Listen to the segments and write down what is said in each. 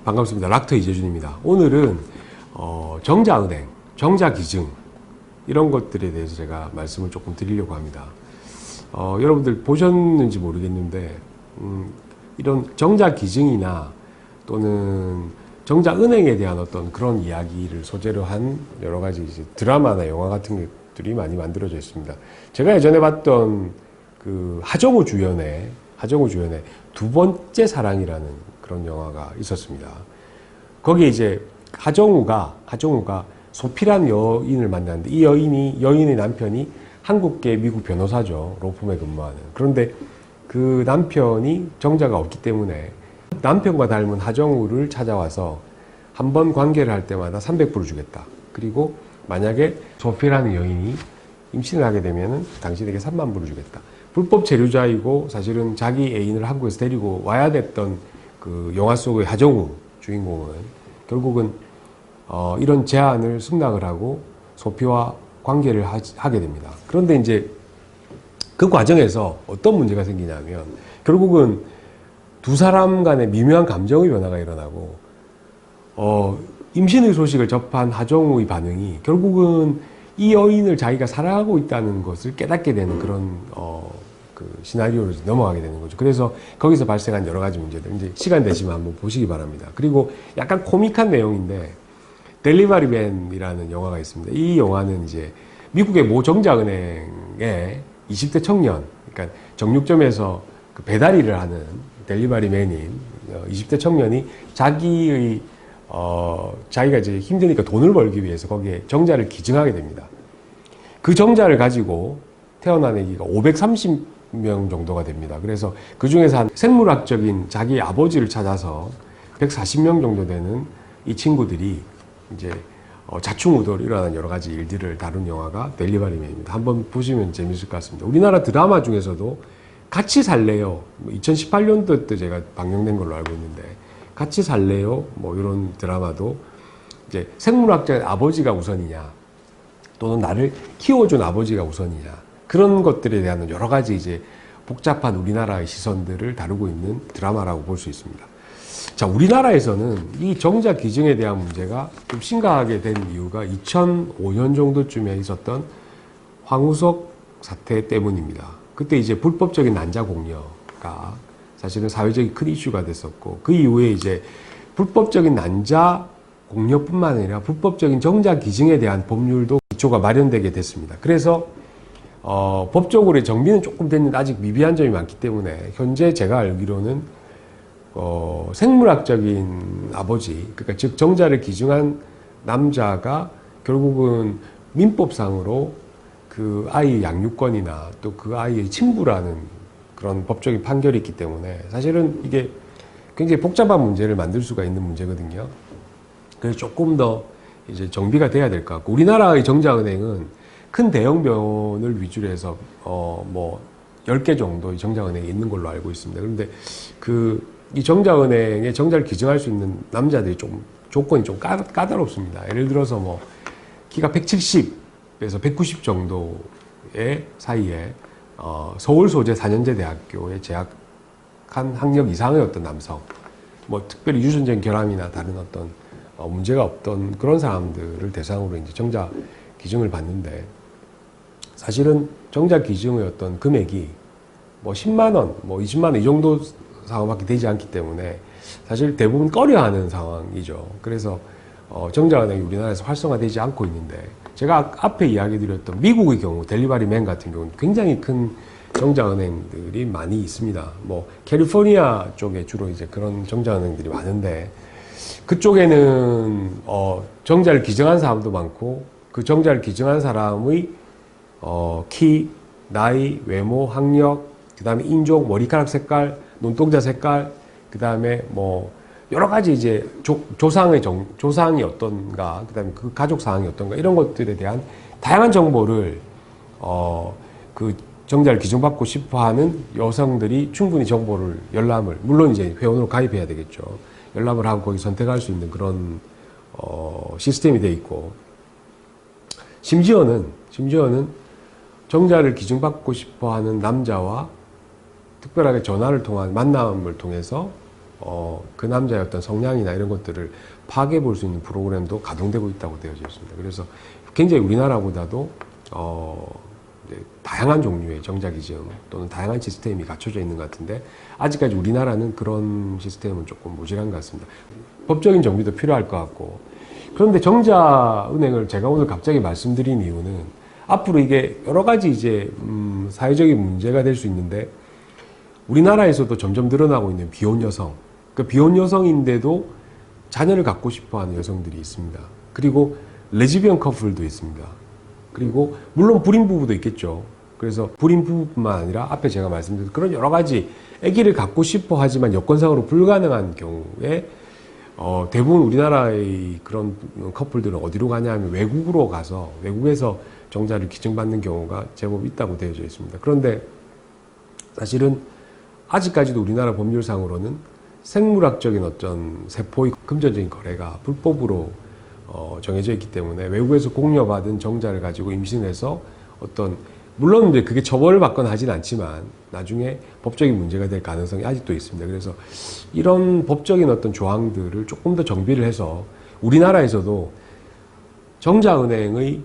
반갑습니다. 락터 이재준입니다. 오늘은 정자은행, 정자기증 이런 것들에 대해서 제가 말씀을 조금 드리려고 합니다. 여러분들 보셨는지 모르겠는데 이런 정자기증이나 또는 정자은행에 대한 어떤 그런 이야기를 소재로 한 여러 가지 이제 드라마나 영화 같은 것들이 많이 만들어져 있습니다. 제가 예전에 봤던 그 하정우 주연의 두 번째 사랑이라는 그런 영화가 있었습니다. 거기에 이제 하정우가 소피라는 여인을 만났는데 이 여인의 남편이 한국계 미국 변호사죠. 로펌에 근무하는. 그런데 그 남편이 정자가 없기 때문에 남편과 닮은 하정우를 찾아와서 한 번 관계를 할 때마다 300불을 주겠다. 그리고 만약에 소피라는 여인이 임신을 하게 되면은 당신에게 3만 불을 주겠다. 불법 체류자이고 사실은 자기 애인을 한국에서 데리고 와야 됐던 그 영화 속의 하정우 주인공은 결국은 이런 제안을 승낙을 하고 소피와 관계를 하게 됩니다. 그런데 이제 그 과정에서 어떤 문제가 생기냐면 결국은 두 사람 간의 미묘한 감정의 변화가 일어나고 임신의 소식을 접한 하정우의 반응이 결국은 이 여인을 자기가 사랑하고 있다는 것을 깨닫게 되는 그런 그 시나리오로 넘어가게 되는 거죠. 그래서 거기서 발생한 여러 가지 문제들 이제 시간 되시면 한번 보시기 바랍니다. 그리고 약간 코믹한 내용인데 델리버리 맨이라는 영화가 있습니다. 이 영화는 이제 미국의 모 정자은행의 20대 청년, 그러니까 정육점에서 그 배달 일을 하는 델리버리 맨인 20대 청년이 자기가 이제 힘드니까 돈을 벌기 위해서 거기에 정자를 기증하게 됩니다. 그 정자를 가지고 태어난 아기가 530명 정도가 됩니다. 그래서 그 중에서 한 생물학적인 자기 아버지를 찾아서 140명 정도 되는 이 친구들이 이제 자충우돌 일어나는 여러 가지 일들을 다룬 영화가 델리버리 맨입니다. 한번 보시면 재밌을 것 같습니다. 우리나라 드라마 중에서도 같이 살래요. 2018년도 때 제가 방영된 걸로 알고 있는데 같이 살래요. 뭐 이런 드라마도 이제 생물학적인 아버지가 우선이냐 또는 나를 키워준 아버지가 우선이냐 그런 것들에 대한 여러 가지 이제 복잡한 우리나라의 시선들을 다루고 있는 드라마라고 볼 수 있습니다. 자, 우리나라에서는 이 정자 기증에 대한 문제가 좀 심각하게 된 이유가 2005년 정도쯤에 있었던 황우석 사태 때문입니다. 그때 이제 불법적인 난자 공여가 사실은 사회적인 큰 이슈가 됐었고 그 이후에 이제 불법적인 난자 공여뿐만 아니라 불법적인 정자 기증에 대한 법률도 기초가 마련되게 됐습니다. 그래서 법적으로의 정비는 조금 됐는데 아직 미비한 점이 많기 때문에 현재 제가 알기로는 생물학적인 아버지, 그러니까 즉 정자를 기증한 남자가 결국은 민법상으로 그 아이의 양육권이나 또 그 아이의 친부라는 그런 법적인 판결이 있기 때문에 사실은 이게 굉장히 복잡한 문제를 만들 수가 있는 문제거든요. 그래서 조금 더 이제 정비가 돼야 될 것 같고 우리나라의 정자은행은 큰 대형병원을 위주로 해서 뭐 10개 정도의 정자은행이 있는 걸로 알고 있습니다. 그런데 이 정자은행에 정자를 기증할 수 있는 남자들이 좀 조건이 좀 까다롭습니다. 예를 들어서 뭐 키가 170에서 190 정도의 사이에 서울 소재 4년제 대학교에 재학한 학력 이상의 어떤 남성, 뭐 특별히 유전적 결함이나 다른 어떤 문제가 없던 그런 사람들을 대상으로 이제 정자 기증을 받는데 사실은 정자 기증의 어떤 금액이 뭐 10만 원, 뭐 20만 원 이 정도 상황밖에 되지 않기 때문에 사실 대부분 꺼려하는 상황이죠. 그래서 정자은행이 우리나라에서 활성화되지 않고 있는데 제가 앞에 이야기 드렸던 미국의 경우 델리버리 맨 같은 경우는 굉장히 큰 정자은행들이 많이 있습니다. 뭐 캘리포니아 쪽에 주로 이제 그런 정자은행들이 많은데 그쪽에는 정자를 기증한 사람도 많고 그 정자를 기증한 사람의 키, 나이, 외모, 학력, 그 다음에 인종, 머리카락 색깔, 눈동자 색깔, 그 다음에 뭐 여러 가지 이제 조상이 어떤가, 그 다음에 그 가족 상황이 어떤가 이런 것들에 대한 다양한 정보를 그 정자를 기증받고 싶어하는 여성들이 충분히 정보를 열람을 물론 이제 회원으로 가입해야 되겠죠. 열람을 하고 거기 선택할 수 있는 그런 시스템이 돼 있고 심지어는 정자를 기증받고 싶어하는 남자와 특별하게 전화를 통한 만남을 통해서 그 남자의 어떤 성향이나 이런 것들을 파악해 볼 수 있는 프로그램도 가동되고 있다고 되어져 있습니다. 그래서 굉장히 우리나라보다도 다양한 종류의 정자기증 또는 다양한 시스템이 갖춰져 있는 것 같은데 아직까지 우리나라는 그런 시스템은 조금 모자란 것 같습니다. 법적인 정비도 필요할 것 같고 그런데 정자은행을 제가 오늘 갑자기 말씀드린 이유는 앞으로 이게 여러 가지 이제 사회적인 문제가 될 수 있는데 우리나라에서도 점점 늘어나고 있는 비혼 여성, 그 비혼 여성인데도 자녀를 갖고 싶어하는 여성들이 있습니다. 그리고 레즈비언 커플도 있습니다. 그리고 물론 불임 부부도 있겠죠. 그래서 불임 부부뿐만 아니라 앞에 제가 말씀드린 그런 여러 가지 아기를 갖고 싶어 하지만 여건상으로 불가능한 경우에 대부분 우리나라의 그런 커플들은 어디로 가냐 하면 외국으로 가서 외국에서 정자를 기증받는 경우가 제법 있다고 되어져 있습니다. 그런데 사실은 아직까지도 우리나라 법률상으로는 생물학적인 어떤 세포의 금전적인 거래가 불법으로 정해져 있기 때문에 외국에서 공여받은 정자를 가지고 임신해서 어떤 물론 이제 그게 처벌을 받거나 하진 않지만 나중에 법적인 문제가 될 가능성이 아직도 있습니다. 그래서 이런 법적인 어떤 조항들을 조금 더 정비를 해서 우리나라에서도 정자은행의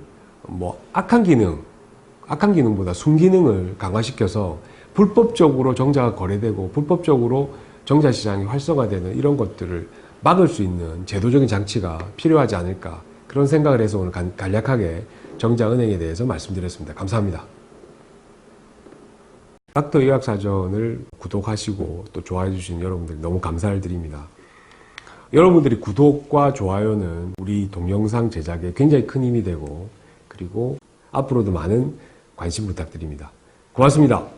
악한 기능보다 순기능을 강화시켜서 불법적으로 정자가 거래되고 불법적으로 정자 시장이 활성화되는 이런 것들을 막을 수 있는 제도적인 장치가 필요하지 않을까 그런 생각을 해서 오늘 간략하게 정자은행에 대해서 말씀드렸습니다. 감사합니다. 닥터 의학사전을 구독하시고 또 좋아해 주신 여러분들 너무 감사를 드립니다. 여러분들이 구독과 좋아요는 우리 동영상 제작에 굉장히 큰 힘이 되고 그리고 앞으로도 많은 관심 부탁드립니다. 고맙습니다.